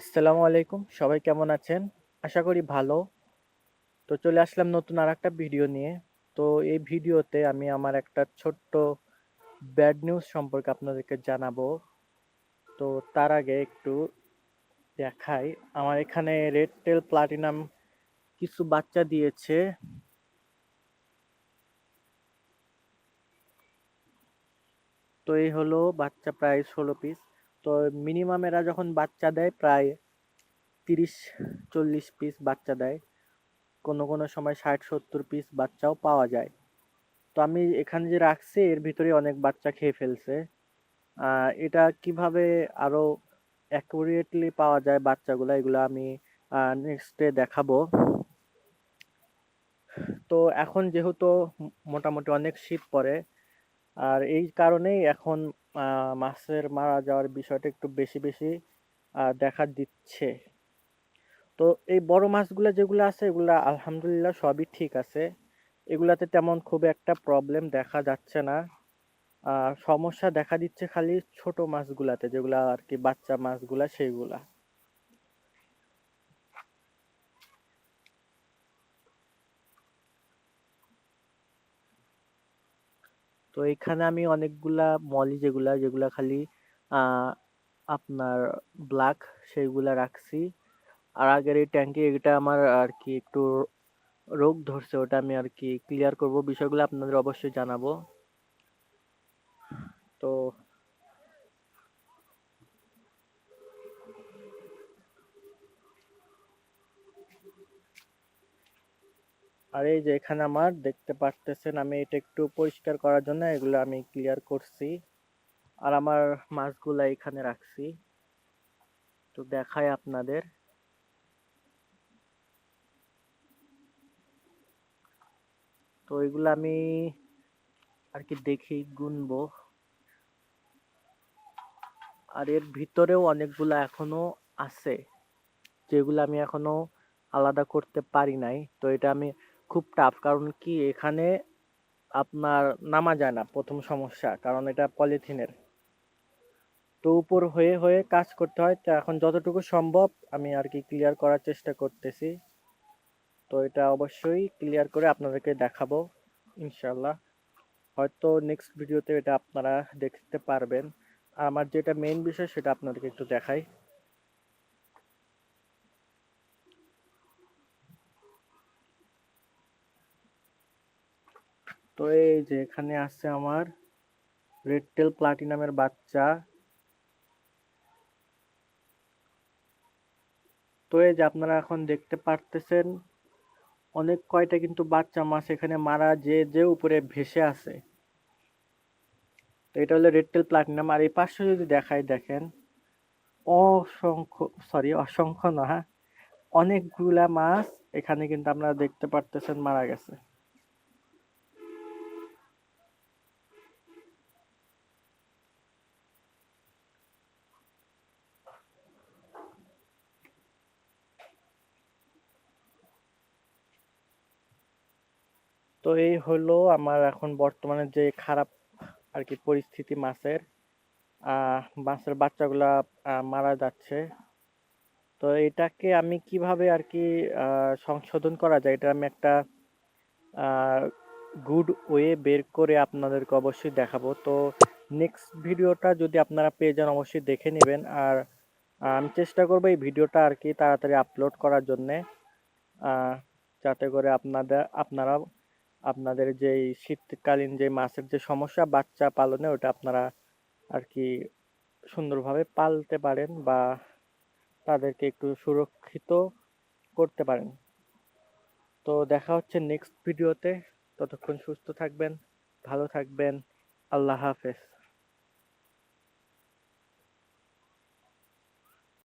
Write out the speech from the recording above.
আসসালামু আলাইকুম, সবাই কেমন আছেন? আশা করি ভালো। তো চলে আসলাম নতুন আরেকটা ভিডিও নিয়ে। তো এই ভিডিওতে আমি আমার একটা ছোট্ট ব্যাড নিউজ সম্পর্কে আপনাদেরকে জানাবো। তো তার আগে একটু দেখাই, আমার এখানে রেড টেল প্লাটিনাম কিছু বাচ্চা দিয়েছে। তো এই হলো বাচ্চা প্রায় 16 পিস। তো মিনিমাম এরা যখন বাচ্চা দেয় প্রায় 30-40 পিস বাচ্চা দেয়। কোনো কোনো সময় 60-70 পিস বাচ্চাও পাওয়া যায়। তো আমি এখানে যে রাখছি এর ভিতরে অনেক বাচ্চা খেয়ে ফেলছে। এটা কিভাবে আরো অ্যাকুরেটলি পাওয়া যায় বাচ্চাগুলা, এগুলো আমি নেক্সট ডে দেখাবো। তো এখন যেহেতু মোটামুটি অনেক শীত পড়ে, আর এই কারণেই এখন মাছের মারা যাওয়ার বিষয়টা একটু বেশি বেশি দেখা দিচ্ছে। তো এই বড় মাছগুলা যেগুলো আছে এগুলা আলহামদুলিল্লাহ সবই ঠিক আছে। এগুলাতে তেমন খুব একটা প্রবলেম দেখা যাচ্ছে না। সমস্যা দেখা দিচ্ছে খালি ছোট মাছগুলাতে, যেগুলা আর কি বাচ্চা মাছগুলা সেইগুলা। তো এখানে আমি অনেকগুলা মলি যেগুলা যেগুলা খালি আহ আপনার ব্ল্যাক সেইগুলা রাখছি। আর আগের এই ট্যাঙ্কি এটা আমার আর কি একটু রোগ ধরছে, ওটা আমি আর কি ক্লিয়ার করব, বিষয়গুলো আপনাদের অবশ্যই জানাবো। তো আর এই যে এখানে আমার দেখতে পারতেছেন, আমি এটা একটু পরিষ্কার করার জন্য এগুলো আমি ক্লিয়ার করছি। আর আমার মাছগুলা এখানে রাখছি, তো দেখাই আপনাদের। তো এগুলো আমি আর কি দেখি গুনবো। আর এর ভিতরেও অনেকগুলা এখনো আছে, যেগুলো আমি এখনো আলাদা করতে পারি নাই। তো এটা আমি খুব টাফ, কারণ কি এখানে আপনার নামা যায় না, প্রথম সমস্যা, কারণ এটা পলিথিনের। তো উপর হয়ে হয়ে কাজ করতে হয়। তো এখন যতটুকু সম্ভব আমি আর কি ক্লিয়ার করার চেষ্টা করতেছি। তো এটা অবশ্যই ক্লিয়ার করে আপনাদেরকে দেখাবো ইনশাল্লাহ। হয়তো নেক্সট ভিডিওতে এটা আপনারা দেখতে পারবেন। আর আমার যেটা মেইন বিষয় সেটা আপনাদেরকে একটু দেখাই। তো এই যে এখানে আছে আমার রেড টেল প্লাটিনামের বাচ্চা। তো এই যে আপনারা এখন দেখতে পারতেছেন অনেক কয়টা কিন্তু বাচ্চা মাছ এখানে মারা যে যে উপরে ভেসে আছে। তো এটা হলো রেড টেল প্লাটিনাম। আর এই পাশে যদি দেখাই, দেখেন অসংখ্য, সরি অসংখ্য না, হ্যাঁ, অনেকগুলা মাছ এখানে কিন্তু আপনারা দেখতে পারতেছেন মারা গেছে। তো এই হলো আমার এখন বর্তমানে যে খারাপ আর কি পরিস্থিতি মাছের। মাছের বাচ্চাগুলা মারা যাচ্ছে। তো এটাকে আমি কিভাবে আর কি সংশোধন করা যায়, এটা আমি একটা গুড ওয়ে বের করে আপনাদেরকে অবশ্যই দেখাবো। তো নেক্সট ভিডিওটা যদি আপনারা পেয়ে যান অবশ্যই দেখে নেবেন। আর আমি চেষ্টা করবো এই ভিডিওটা আর কি তাড়াতাড়ি আপলোড করার জন্যে, আহ, যাতে করে আপনারা আপনাদের যে শীতকালীন যে মাছের যে সমস্যা বাচ্চা পালনে, ওটা আপনারা আর কি সুন্দরভাবে পালতে পারেন বা তাদেরকে একটু সুরক্ষিত করতে পারেন। তো দেখা হচ্ছে নেক্সট ভিডিওতে। ততক্ষণ সুস্থ থাকবেন, ভালো থাকবেন। আল্লাহ হাফেজ।